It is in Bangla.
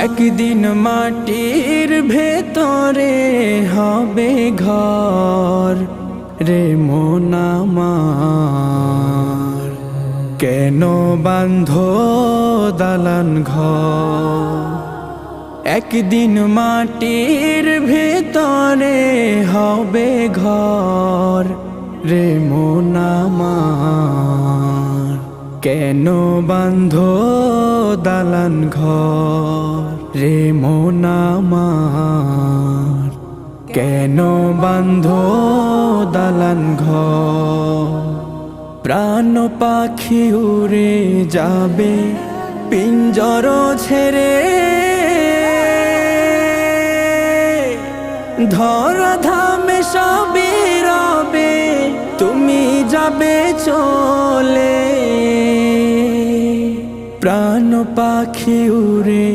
একদিন মাটির ভেতরে হবে ঘর রে মন আমার, কেন বাঁধো দালান ঘর। একদিন মাটির ভেতরে হবে ঘর রে মন আমার, কেন বাঁধো দালান ঘর রে মন আমার, কেন বাঁধো দালান ঘর। প্রাণ পাখি উড়ে যাবে পিঞ্জর ছেড়ে, ধরা ধামে সবই রবে তুমি যাবে চলে। প্রাণ পাখি উড়ে